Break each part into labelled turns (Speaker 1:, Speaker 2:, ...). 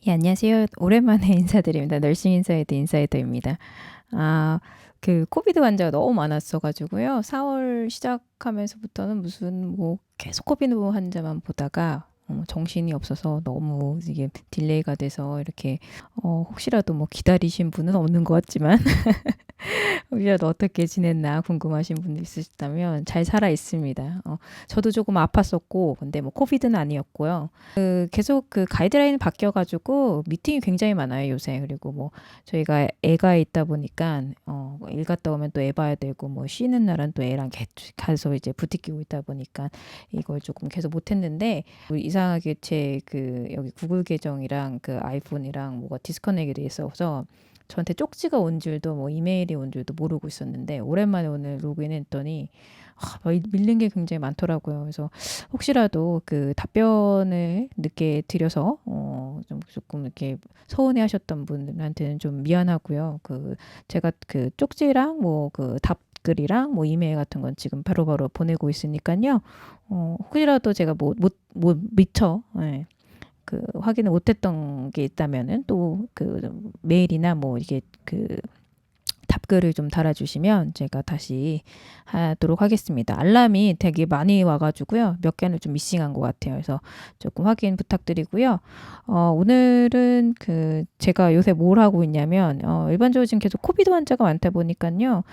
Speaker 1: 예, 안녕하세요. 오랜만에 인사드립니다. 널싱 인사이드 인사이더입니다. 아, 코비드 환자가 너무 많았어 가지고요. 4월 시작하면서부터는 무슨 뭐 계속 코비드 환자만 보다가 정신이 없어서 너무 이게 딜레이가 돼서 이렇게 혹시라도 뭐 기다리신 분은 없는 것 같지만 혹시라도 어떻게 지냈나 궁금하신 분도 있으시다면 잘 살아 있습니다. 저도 조금 아팠었고 근데 뭐 코비드는 아니었고요. 계속 그 가이드라인이 바뀌어가지고 미팅이 굉장히 많아요 요새. 그리고 뭐 저희가 애가 있다 보니까 일 갔다 오면 또 애 봐야 되고 뭐 쉬는 날은 또 애랑 가서 이제 부티끼고 있다 보니까 이걸 조금 계속 못했는데 이상하게 제 그 여기 구글 계정이랑 그 아이폰이랑 뭐가 디스커넥이 돼 있어서 저한테 쪽지가 온 줄도 뭐 이메일이 온 줄도 모르고 있었는데 오랜만에 오늘 로그인했더니 밀린 게 굉장히 많더라고요. 그래서 혹시라도 그 답변을 늦게 드려서 좀 조금 이렇게 서운해하셨던 분들한테는 좀 미안하고요. 제가 그 쪽지랑 뭐 그 답글이랑 뭐 이메일 같은 건 지금 바로바로 보내고 있으니까요. 혹시라도 제가 못 미처 확인을 못했던 게 있다면은 또 메일이나 뭐 이게 답글을 좀 달아주시면 제가 다시 하도록 하겠습니다. 알람이 되게 많이 와가지고요. 몇 개는 좀 미싱한 것 같아요. 그래서 조금 확인 부탁드리고요. 오늘은 제가 요새 뭘 하고 있냐면, 일반적으로 지금 계속 코비드 환자가 많다 보니까요.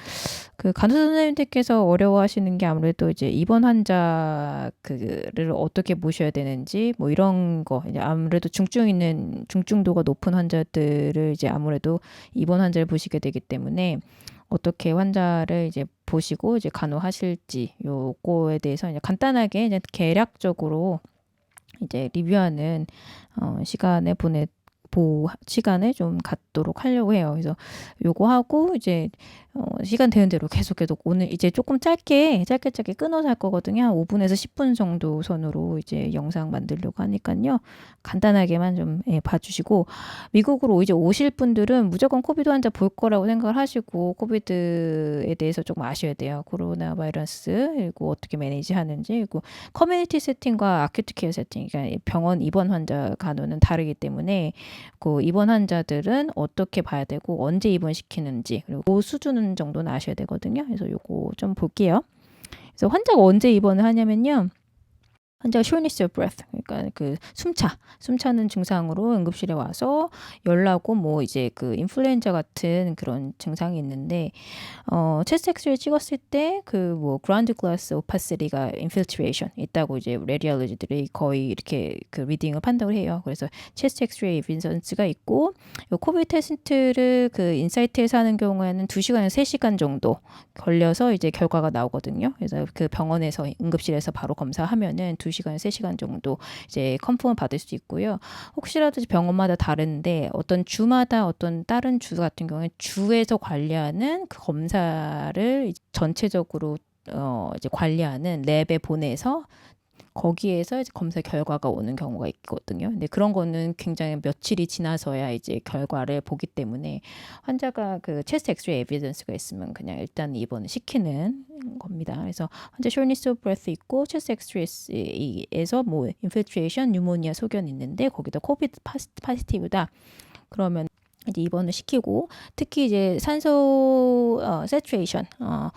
Speaker 1: 간호사 선생님들께서 어려워하시는 게 아무래도 이제 입원 환자를 어떻게 모셔야 되는지 뭐 이런 거 이제 아무래도 중증도가 높은 환자들을 이제 아무래도 입원 환자를 보시게 되기 때문에 어떻게 환자를 이제 보시고 이제 간호하실지 요거에 대해서 이제 간단하게 이제 개략적으로 이제 리뷰하는 시간을 좀 갖도록 하려고 해요. 그래서 요거 하고 이제 시간 되는 대로 계속 오늘 이제 조금 짧게 끊어서 할 거거든요. 한 5분에서 10분 정도 선으로 이제 영상 만들려고 하니까요. 간단하게만 좀 봐주시고 미국으로 이제 오실 분들은 무조건 코비드 환자 볼 거라고 생각을 하시고 코비드에 대해서 조금 아셔야 돼요. 코로나 바이러스 그리고 어떻게 매니지 하는지 그리고 커뮤니티 세팅과 아큐트 케어 세팅 그러니까 병원 입원 환자 간호는 다르기 때문에 그 입원 환자들은 어떻게 봐야 되고 언제 입원시키는지 그리고 그 수준 정도는 아셔야 되거든요. 그래서 요거 좀 볼게요. 그래서 환자가 언제 입원을 하냐면요. 환자가 shortness of breath, 그러니까 숨차는 증상으로 응급실에 와서 열나고 뭐 이제 인플루엔자 같은 그런 증상이 있는데 체스트 엑스레이 찍었을 때 뭐 그라운드 글라스 오파시티가 인필트레이션 있다고 이제 레디올로지들이 거의 이렇게 리딩을 판단을 해요. 그래서 체스트 엑스레이 에비던스가 있고 코비드 테스트를 인사이트에서 하는 경우에는 2시간에서 3시간 정도 걸려서 이제 결과가 나오거든요. 그래서 병원에서 응급실에서 바로 검사하면은 2시간, 3시간 정도 이제 컨펌을 받을 수 있고요. 혹시라도 병원마다 다른데 어떤 주마다 어떤 다른 주 같은 경우에 주에서 관리하는 그 검사를 전체적으로 이제 관리하는 랩에 보내서 거기에서 이제 검사 결과가 오는 경우가 있거든요. 근데 그런 거는 굉장히 며칠이 지나서야 이제 결과를 보기 때문에 환자가 체스트 엑스레이 에비던스가 있으면 그냥 일단 입원을 시키는 겁니다. 그래서 환자 shortness of breath 있고 체스트 엑스레이에서 뭐 인필트레이션, 뉴모니아 소견 있는데 거기다 코비드 파지티브다. 그러면 이제 입원을 시키고 특히 이제 산소 세츄레이션,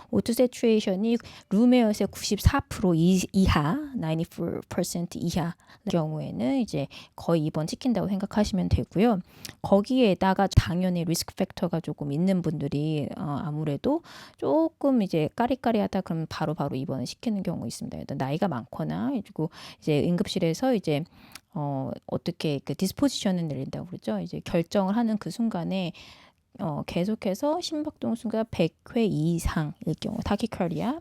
Speaker 1: O2 세츄레이션이 룸에어스의 94% 이하, 94% 이하 경우에는 이제 거의 입원 시킨다고 생각하시면 되고요. 거기에다가 당연히 리스크 팩터가 조금 있는 분들이 아무래도 조금 이제 까리까리하다 그러면 바로 입원을 시키는 경우 있습니다. 일단 나이가 많거나 그리고 이제 응급실에서 이제 어떻게 디스포지션을 내린다고 그러죠. 이제 결정을 하는 그 순간에 계속해서 심박동 순간 100회 이상일 경우 타키카르디아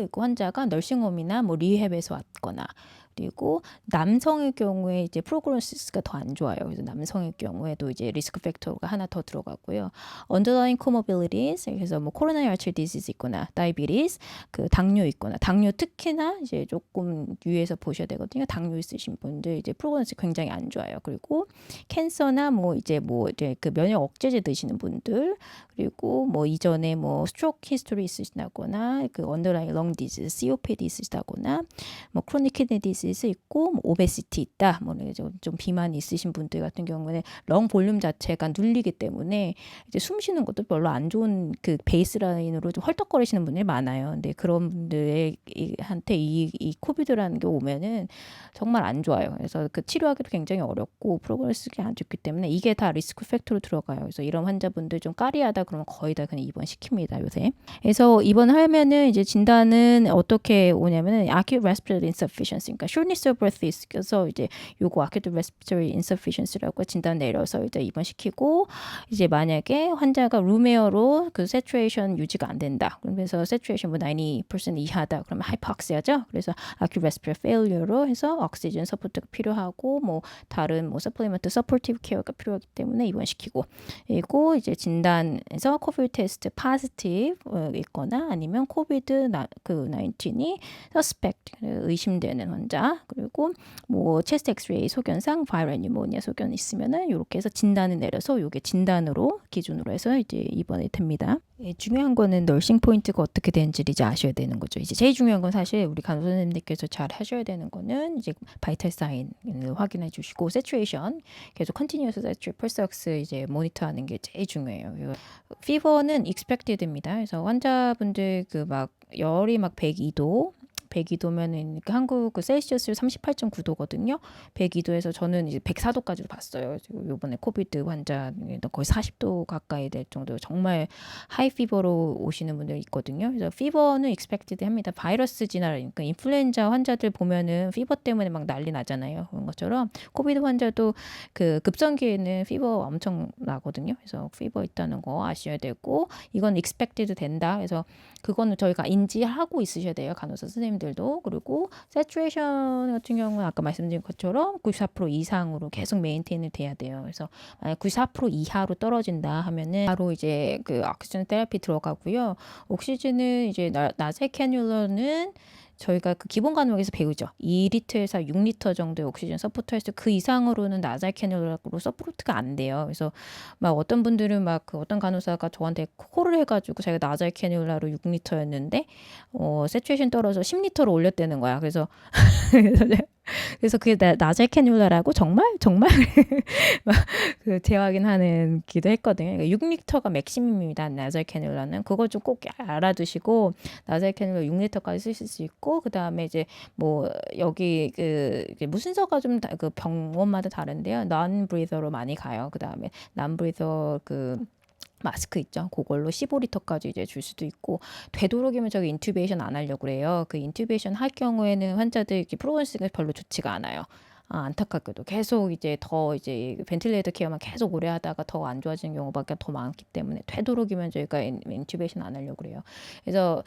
Speaker 1: 있고 환자가 널싱홈이나 뭐 리헵에서 왔거나 그리고 남성의 경우에 이제 프로그노시스가 더 안 좋아요. 그래서 남성의 경우에도 이제 리스크 팩터가 하나 더 들어가고요. underlying comorbidities 그래서 뭐 coronary artery disease 있거나 diabetes 당뇨 있거나 당뇨 특히나 이제 조금 유의해서 보셔야 되거든요. 당뇨 있으신 분들 이제 프로그노시스 굉장히 안 좋아요. 그리고 캔서나 뭐 이제 면역 억제제 드시는 분들 그리고 뭐 이전에 뭐 스트로크 히스토리 있으시다거나 underlying lung disease COPD 있으시다거나 뭐 크로닉 키드니 디지즈 다이아베티스 있고 뭐 오베시티 있다. 뭐 좀 비만이 있으신 분들 같은 경우는 렁 볼륨 자체가 눌리기 때문에 이제 숨 쉬는 것도 별로 안 좋은 그 베이스라인으로 좀 헐떡거리시는 분들이 많아요. 근데 그런 분들한테 이 코비드라는 게 오면은 정말 안 좋아요. 그래서 그 치료하기도 굉장히 어렵고 프로그레스가 안 좋기 때문에 이게 다 리스크 팩터로 들어가요. 그래서 이런 환자분들 좀 까리하다 그러면 거의 다 그냥 입원시킵니다, 요새. 그래서 입원하면은 이제 진단은 어떻게 오냐면은 acute respiratory insufficiency, 그러니까 shortness of breath 있어서 이제 요거 acute respiratory insufficiency라고 진단 내려서 이제 입원시키고, 이제 만약에 환자가 룸에어로 그 saturation 유지가 안 된다. 그러면서 saturation 뭐 90% 이하다. 그러면 hypoxia죠. 그래서 acute respiratory failure로 해서 옥시전 서포트가 필요하고 뭐 다른 뭐 supplement supportive care가 필요하기 때문에 입원시키고, 그리고 이제 진단에서 코비드 테스트 파지티브 있거나 아니면 코비드 19이 suspect 의심되는 환자, 그리고 뭐 체스트 엑스레이 소견상 바이럴 뉴모니아 소견 있으면은 이렇게 해서 진단을 내려서 요게 진단으로 기준으로 해서 이제 입원이 됩니다. 중요한 거는 널싱 포인트가 어떻게 되는지를 이제 아셔야 되는 거죠. 이제 제일 중요한 건 사실 우리 간호사 선생님들께서 잘 하셔야 되는 거는 이제 바이탈 사인을 확인해 주시고, 세츄레이션 계속 컨티뉴어스 세츄레이션 펄스옥스 이제 모니터하는 게 제일 중요해요. 피버는 expected입니다. 그래서 환자분들 그 막 열이 막 102도 102도면은 한국 그 셀시어스 38.9도거든요. 102도에서 저는 이제 104도까지도 봤어요. 요번에 코비드 환자 거의 40도 가까이 될 정도 정말 하이 피버로 오시는 분들 있거든요. 그래서 피버는 expected 합니다. 바이러스 진화라니까 인플루엔자 환자들 보면은 피버 때문에 막 난리 나잖아요. 그런 것처럼 코비드 환자도 그 급성기에는 피버 엄청 나거든요. 그래서 피버 있다는 거 아셔야 되고, 이건 expected 된다. 그래서 그거는 저희가 인지하고 있으셔야 돼요, 간호사 선생님들도. 그리고 세츄레이션 같은 경우는 아까 말씀드린 것처럼 94% 이상으로 계속 메인테인을 돼야 돼요. 그래서 만약 94% 이하로 떨어진다 하면은 바로 이제 그 옥시전 테라피 들어가고요. 옥시즌은 이제 나셀 캐뉼러는 저희가 그 기본 과목에서 배우죠. 2리터에서 6리터 정도의 옥시전 서포트할 수, 그 이상으로는 나살 캐뉼라로 서포트가 안 돼요. 그래서 막 어떤 분들은 막 그 어떤 간호사가 저한테 콜을 해가지고 자기가 나살 캐뉼라로 6리터였는데 세츄레이션 떨어져 10리터로 올렸다는 거야. 그래서 그래서 그게 나살 캐뉼라라고 정말 그 재확인하는 기도 했거든요. 그러니까 6리터가 맥시멈입니다. 나살 캐뉼라는 그거 좀 꼭 알아두시고, 나살 캐뉼라 6리터까지 쓰실 수 있고, 그 다음에 이제 뭐 여기 그 순서가 좀 그 병원마다 다른데요. non breather로 많이 가요. 그 다음에 non breather 그 마스크 있죠. 그걸로 15리터까지 이제 줄 수도 있고, 되도록이면 저기 인투베이션 안 하려고 그래요. 그 인투베이션 할 경우에는 환자들 프로그레스가 별로 좋지가 않아요. 안타깝게도 계속 이제 더 이제 벤틸레이터 케어만 계속 오래 하다가 더 안 좋아지는 경우밖에 더 많기 때문에 되도록이면 저희가 인투베이션 안 하려고 그래요. 그래서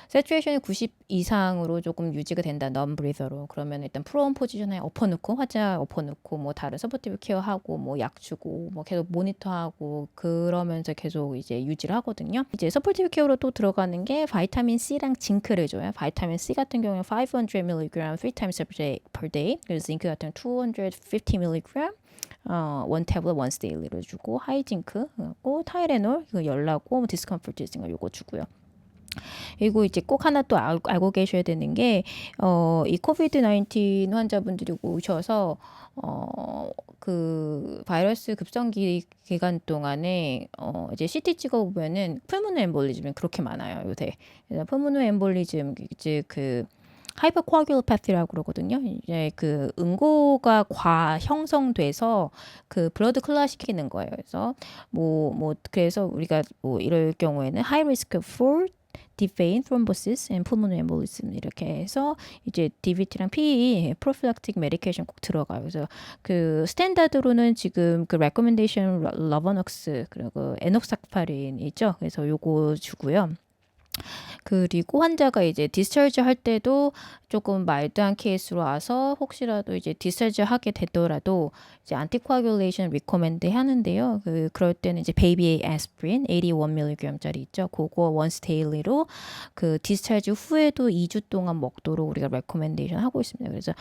Speaker 1: 세츄레이션이 90 이상으로 조금 유지가 된다, non breather로. 그러면 일단 프로온 포지션에 엎어놓고, 환자 엎어놓고 뭐 다른 서포티브 케어하고 뭐 약 주고 뭐 계속 모니터하고 그러면서 계속 이제 유지를 하거든요. 이제 서포티브 케어로 또 들어가는 게 바이타민 C랑 징크를 줘요. 바이타민 C 같은 경우에 500mg 3 times per day. 그래서 징크 같은 250mg 원 태블릿 원스 데일리로 주고, 하이징크 하고 타이레놀 이거 열나고 디스컴포트 요거 주고요. 그리고 이제 꼭 하나 또 알고 계셔야 되는 게 이 코비드 19 환자분들이 오셔서 그 바이러스 급성기 기간 동안에 이제 CT 찍어보면은 풀모너 엠볼리즘이 그렇게 많아요, 요새. 그래서 풀모너 엠볼리즘 즉 그 하이퍼코아귤로파티라고 그러거든요. 이제 그 응고가 과 형성돼서 그 블러드 클라 시키는 거예요. 그래서 그래서 우리가 뭐 이럴 경우에는 high risk for deep vein thrombosis and pulmonary embolism 이렇게 해서 이제 DVT랑 PE prophylactic medication 꼭 들어가요. 그래서 그 스탠다드로는 지금 그 recommendation 러버녹스 그리고 에녹삭파린 있죠. 그래서 요거 주고요. 그리고 환자가 이제 디스처지 할 때도 조금 마일드한 케이스로 와서 혹시라도 이제 디스처지 하게 되더라도 이제 안티코아귤레이션 리코멘드 하는데요. 그럴 때는 이제 베이비 아스프린 81mg짜리 있죠. 그거 원스 데일리로 그 디스처지 후에도 2주 동안 먹도록 우리가 레코멘데이션 하고 있습니다. 그래서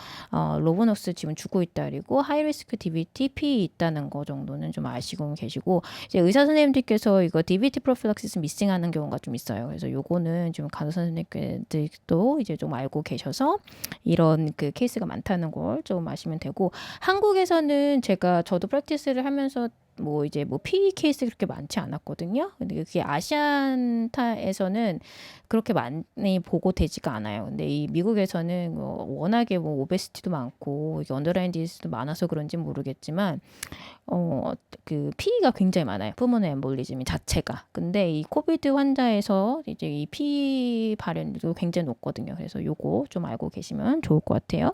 Speaker 1: 로보녹스 지금 주고 있다, 그리고 하이리스크 DVT, P 있다는 거 정도는 좀 아시고 계시고, 이제 의사 선생님들께서 이거 DVT 프로필락시스 미싱하는 경우가 좀 있어요. 그래서 요거 요거는 좀 간호사 선생님들도 이제 좀 알고 계셔서 이런 그 케이스가 많다는 걸 좀 아시면 되고, 한국에서는 저도 프랙티스를 하면서 뭐 이제 뭐 PE 케이스 그렇게 많지 않았거든요. 근데 그게 아시안타에서는 그렇게 많이 보고되지가 않아요. 근데 이 미국에서는 뭐 워낙에 뭐 오베시티도 많고 이게 언더라인 디지즈도 많아서 그런지 모르겠지만 그 PE가 굉장히 많아요. 푸모너 엠볼리즘이 자체가. 근데 이 코비드 환자에서 이제 이 PE 발현도 굉장히 높거든요. 그래서 요거 좀 알고 계시면 좋을 것 같아요.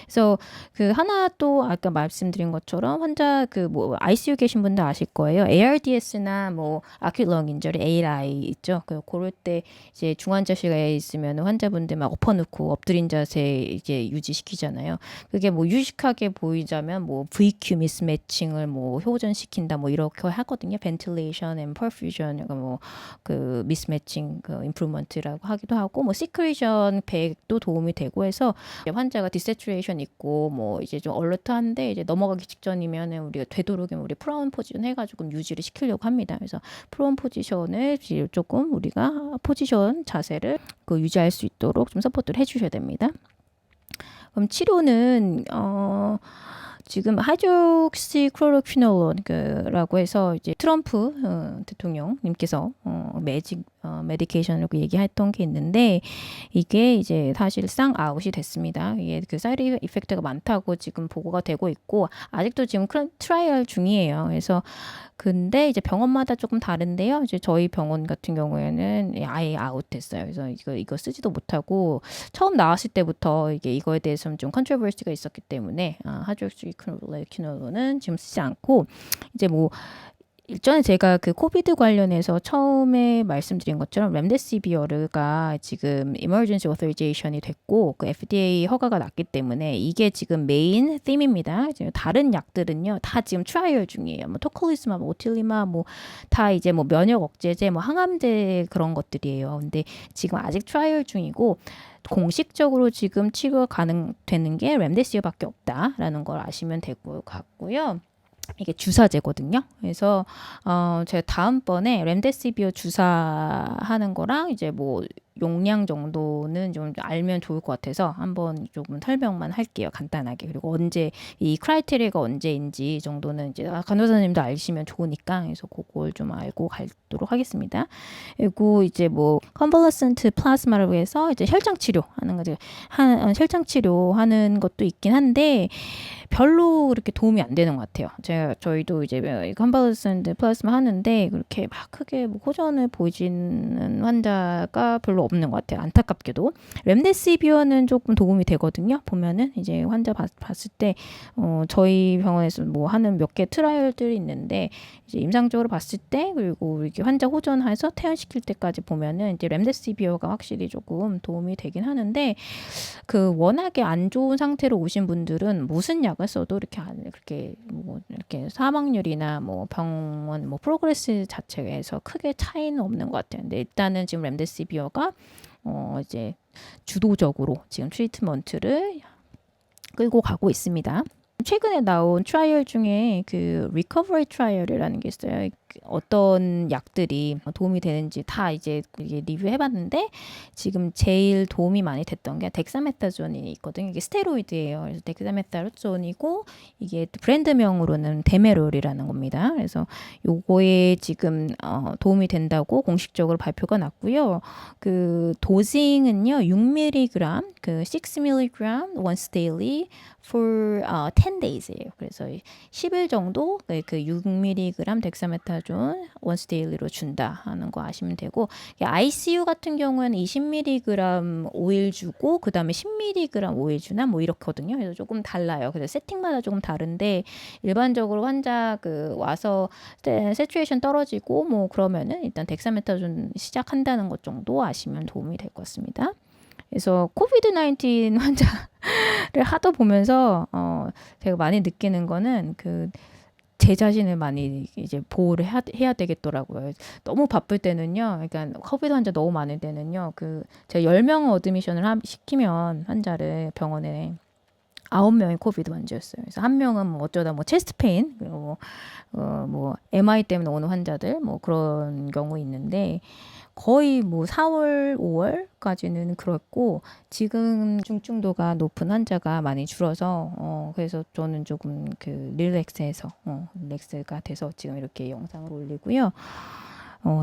Speaker 1: 그래서 그 하나 또 아까 말씀드린 것처럼 환자 그 뭐 ICU 계신 분들 아실 거예요. ARDS나 뭐 acute lung injury ALI 있죠. 그럴 때 이제 중환자실에 있으면 환자분들 막 엎어놓고 엎드린 자세 이제 유지시키잖아요. 그게 뭐 유식하게 보이자면 뭐 VQ 미스매칭을 뭐 호전시킨다 뭐 이렇게 하거든요. ventilation and perfusion 뭐그 미스매칭 그 임프루먼트라고 하기도 하고 뭐 시크리션 백도 도움이 되고 해서 환자가 디세츄레이션 있고 뭐 이제 좀 얼러트한데 이제 넘어가기 직전이면은 우리가 되도록이면 우리 프라운 포지션 해가지고 유지를 시키려고 합니다. 그래서 프라운 포지션을 조금 우리가 포지션 자세를 그 유지할 수 있도록 좀 서포트를 해주셔야 됩니다. 그럼 치료는 지금 하이드록시클로로퀴놀론라고 해서 이제 트럼프 대통령님께서 매직 메디케이션이라고 얘기했던 게 있는데 이게 이제 사실상 아웃이 됐습니다. 이게 그 사이드 이펙트가 많다고 지금 보고가 되고 있고 아직도 지금 트라이얼 중이에요. 그래서 근데 이제 병원마다 조금 다른데요. 이제 저희 병원 같은 경우에는 아예 아웃됐어요. 그래서 이거 쓰지도 못하고 처음 나왔을 때부터 이거에 대해서는 좀 컨트로버시가 있었기 때문에 하이드록시클로로퀴놀론은 지금 쓰지 않고 이제 뭐 일전에 제가 그 코비드 관련해서 처음에 말씀드린 것처럼 렘데시비어가 지금 emergency authorization이 됐고 그 FDA 허가가 났기 때문에 이게 지금 메인 팀입니다. 다른 약들은요 다 지금 트라이얼 중이에요. 뭐 토콜리스마, 뭐 오틸리마, 뭐 다 이제 뭐 면역 억제제, 뭐 항암제 그런 것들이에요. 근데 지금 아직 트라이얼 중이고 공식적으로 지금 치료가 가능되는 게 렘데시비어밖에 없다라는 걸 아시면 될 것 같고요. 이게 주사제거든요. 그래서 제가 다음번에 렘데시비어 주사하는 거랑 이제 뭐 용량 정도는 좀 알면 좋을 것 같아서 한번 조금 설명만 할게요. 간단하게. 그리고 언제 이 크라이테리아가 언제인지 정도는 이제 간호사님도 아시면 좋으니까 그래서 그걸 좀 알고 가도록 하겠습니다. 그리고 이제 뭐 컨벌러센트 플라즈마라고 해서 이제 혈장 치료하는 거죠. 혈장 치료하는 것도 있긴 한데 별로 그렇게 도움이 안 되는 것 같아요. 저희도 이제 컨발레센트 플라즈마 하는데 그렇게 막 크게 뭐 호전을 보이지는 환자가 별로 없는 것 같아요. 안타깝게도. 렘데시비어는 조금 도움이 되거든요. 보면은 이제 환자 봤을 때 저희 병원에서 뭐 하는 몇 개 트라이얼들이 있는데 이제 임상적으로 봤을 때 그리고 이렇게 환자 호전해서 퇴원시킬 때까지 보면은 이제 렘데시비어가 확실히 조금 도움이 되긴 하는데 그 워낙에 안 좋은 상태로 오신 분들은 무슨 약을 써도 그렇게 뭐 이렇게 사망률이나 뭐 병원 뭐 프로그레스 자체에서 크게 차이는 없는 것 같아요. 근데 일단은 지금 렘데시비어가 이제 주도적으로 지금 트리트먼트를 끌고 가고 있습니다. 최근에 나온 트라이얼 중에 그 리커버리 트라이얼이라는 게 있어요. 어떤 약들이 도움이 되는지 다 이제 리뷰해봤는데 지금 제일 도움이 많이 됐던 게 덱사메타존이 있거든요. 이게 스테로이드예요. 그래서 덱사메타존이고 이게 브랜드명으로는 데메롤이라는 겁니다. 그래서 요거에 지금 도움이 된다고 공식적으로 발표가 났고요. 그 도징은요 6mg, 그 6mg once daily for 10 days예요. 그래서 10일 정도 그 6mg 덱사메타존 once daily로 준다 하는 거 아시면 되고 ICU 같은 경우에는 20mg 오일 주고 그 다음에 10mg 오일 주나 뭐 이렇거든요. 그래서 조금 달라요. 그래서 세팅마다 조금 다른데 일반적으로 환자 와서 세츄레이션 떨어지고 뭐 그러면은 일단 덱사메타존 시작한다는 것 정도 아시면 도움이 될 것 같습니다. 그래서 코비드-19 환자를 하다 보면서 제가 많이 느끼는 거는 제 자신을 많이 이제 보호를 해야 되겠더라고요. 너무 바쁠 때는요. 그러니까 코비드 환자 너무 많을 때는요. 제가 10명 어드미션을 시키면 환자를 병원에 9명이 코비드 환자였어요. 그래서 한 명은 뭐 어쩌다 뭐 체스트 페인, 그리고 뭐 MI 때문에 오는 환자들 뭐 그런 경우 있는데 거의 뭐 4월, 5월까지는 그랬고 지금 중증도가 높은 환자가 많이 줄어서 그래서 저는 조금 그 릴렉스해서 릴렉스가 돼서 지금 이렇게 영상을 올리고요.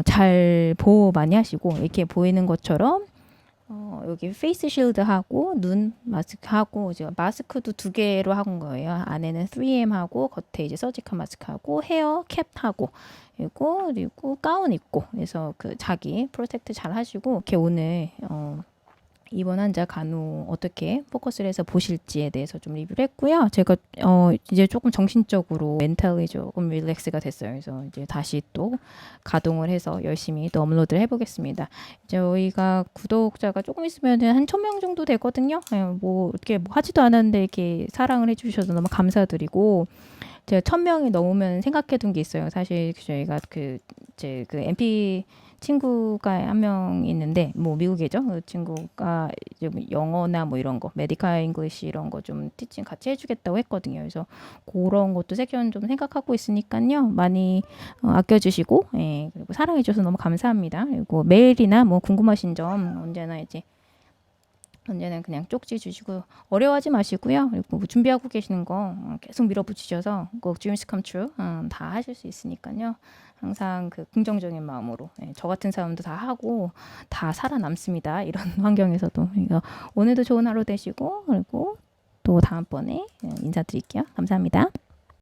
Speaker 1: 잘 보호 많이 하시고 이렇게 보이는 것처럼 여기 페이스 쉴드하고 눈 마스크하고 이제 마스크도 2개로 한 거예요. 안에는 3M하고 겉에 이제 서지컬 마스크하고 헤어 캡하고 그리고 가운 입고 그래서 그 자기 프로텍트 잘 하시고 이렇게 오늘 입원 환자 간호 어떻게 포커스를 해서 보실지에 대해서 좀 리뷰를 했고요. 제가 이제 조금 정신적으로 멘탈이 조금 릴렉스가 됐어요. 그래서 이제 다시 또 가동을 해서 열심히 또 업로드를 해보겠습니다. 저희가 구독자가 조금 있으면 한 1,000명 정도 되거든요. 뭐 이렇게 뭐 하지도 않았는데 이렇게 사랑을 해주셔서 너무 감사드리고 제가 1,000명이 넘으면 생각해둔 게 있어요. 사실 저희가 제 MP 친구가 한 명 있는데 뭐 미국이죠. 그 친구가 이제 뭐 영어나 뭐 이런 거 메디컬 잉글리시 이런 거 좀 티칭 같이 해주겠다고 했거든요. 그래서 그런 것도 섹션 좀 생각하고 있으니까요. 많이 아껴주시고 그리고 사랑해주셔서 너무 감사합니다. 그리고 메일이나 뭐 궁금하신 점 언제는 그냥 쪽지 주시고 어려워하지 마시고요. 그리고 뭐 준비하고 계시는 거 계속 밀어붙이셔서 꼭 Dreams Come True 다 하실 수 있으니까요. 항상 그 긍정적인 마음으로 저 같은 사람도 다 하고 다 살아남습니다. 이런 환경에서도. 그러니까 오늘도 좋은 하루 되시고 그리고 또 다음번에 인사드릴게요. 감사합니다.